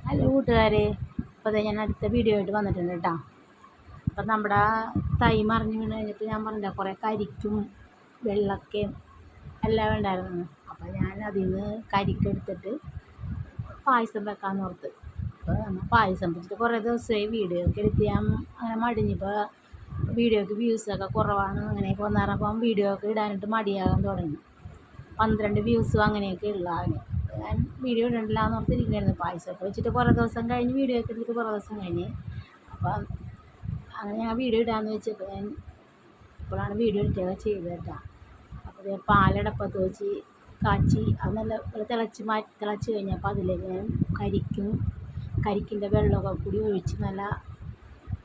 Hello കൂട്ടുകാരെ, അപ്പോൾ ഞാൻ അടുത്ത വീഡിയോ ആയിട്ട് വന്നിട്ടുണ്ട് കേട്ടോ. അപ്പം നമ്മുടെ തൈ മറിഞ്ഞ് വീണ് കഴിഞ്ഞിട്ട് ഞാൻ പറഞ്ഞില്ല കുറേ കരിക്കും വെള്ളക്കയും എല്ലാം ഉണ്ടായിരുന്നു. അപ്പോൾ ഞാൻ അതിൽ നിന്ന് കരിക്കെടുത്തിട്ട് പായസം വെക്കാമെന്ന് ഓർത്ത്. അപ്പോൾ നമ്മൾ പായസം വെച്ചിട്ട് കുറേ ദിവസമായി വീഡിയോ ഒക്കെ എടുത്ത് ഞാൻ അങ്ങനെ മടിഞ്ഞിപ്പോൾ വീഡിയോക്ക് വ്യൂസൊക്കെ കുറവാണ്. അങ്ങനെയൊക്കെ വന്നപ്പോൾ വീഡിയോ ഒക്കെ ഇടാനായിട്ട് മടിയാകാൻ തുടങ്ങി. 12 വ്യൂസും അങ്ങനെയൊക്കെ ഉള്ള ഞാൻ വീഡിയോ ഇടണില്ല എന്ന് ഓർത്തിരിക്കുകയായിരുന്നു. പായസമൊക്കെ വെച്ചിട്ട് കുറേ ദിവസം കഴിഞ്ഞ് വീഡിയോ ഒക്കെ എടുത്തിട്ട് കുറേ ദിവസം കഴിഞ്ഞ് അപ്പം അങ്ങനെ ഞാൻ വീഡിയോ ഇടാമെന്ന് വെച്ചപ്പോൾ ഞാൻ ഇപ്പോഴാണ് വീഡിയോ എടുക്കുകയൊക്കെ ചെയ്തത് കേട്ടോ. അപ്പോൾ പാലടപ്പത്ത് വെച്ച് കാച്ചി അത് നല്ല തിളച്ച് കഴിഞ്ഞപ്പോൾ അതിലേക്ക് ഞാൻ കരിക്കിൻ്റെ വെള്ളമൊക്കെ കൂടി ഒഴിച്ച് നല്ല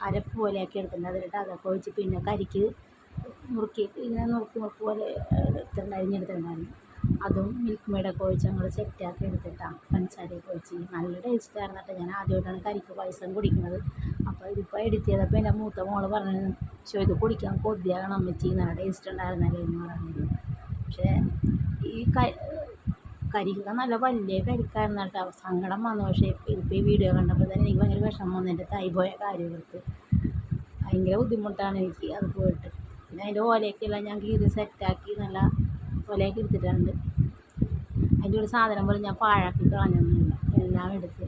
അരപ്പ് പോലെയൊക്കെ എടുത്തിട്ടുണ്ട്. അതിലിട്ട് അതൊക്കെ ഒഴിച്ച് പിന്നെ കരിക്ക് ഇങ്ങനെ നുറുക്ക് പോലെ അരിഞ്ഞെടുത്തിട്ടുണ്ടായിരുന്നു. അതും മിൽക്ക് മെയ്ഡൊക്കെ ഒഴിച്ച് ഞങ്ങൾ സെറ്റാക്കി എടുത്തിട്ടാണ് പഞ്ചസാരയൊക്കെ ഒഴിച്ച് നല്ല ടേസ്റ്റായിരുന്നു കേട്ടോ. ഞാൻ ആദ്യമായിട്ടാണ് കരിക്ക് പായസം കുടിക്കുന്നത്. അപ്പോൾ ഇതിപ്പോൾ എഡിറ്റ് ചെയ്തപ്പോൾ എൻ്റെ മൂത്ത മോള് പറഞ്ഞു, ഇത് കുടിക്കാൻ കൊതിയാകണം അമ്മച്ചി, നല്ല ടേസ്റ്റ് ഉണ്ടായിരുന്നല്ലേ എന്ന് പറഞ്ഞത്. പക്ഷേ ഈ കരിക്ക നല്ല വലിയ കരിക്കായിരുന്നു കേട്ടോ. സങ്കടം വന്നു. പക്ഷേ ഇപ്പോൾ ഈ വീഡിയോ കണ്ടപ്പോൾ തന്നെ എനിക്ക് ഭയങ്കര വിഷമം വന്നു. എൻ്റെ തൈ പോയ കാര്യങ്ങൾക്ക് ഭയങ്കര ബുദ്ധിമുട്ടാണ് എനിക്ക് അത് പോയിട്ട്. പിന്നെ അതിൻ്റെ ഓലയൊക്കെയെല്ലാം ഞാൻ കീറി സെറ്റാക്കി നല്ല ഓലയൊക്കെ എടുത്തിട്ടുണ്ട്. അതിൻ്റെ ഒരു സാധനം പോലും ഞാൻ പാഴാക്കി കളഞ്ഞൊന്നുമില്ല, എല്ലാം എടുത്ത്.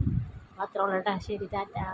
അപ്പോൾ അത്ര ഉള്ള ശരി, ടാറ്റാ.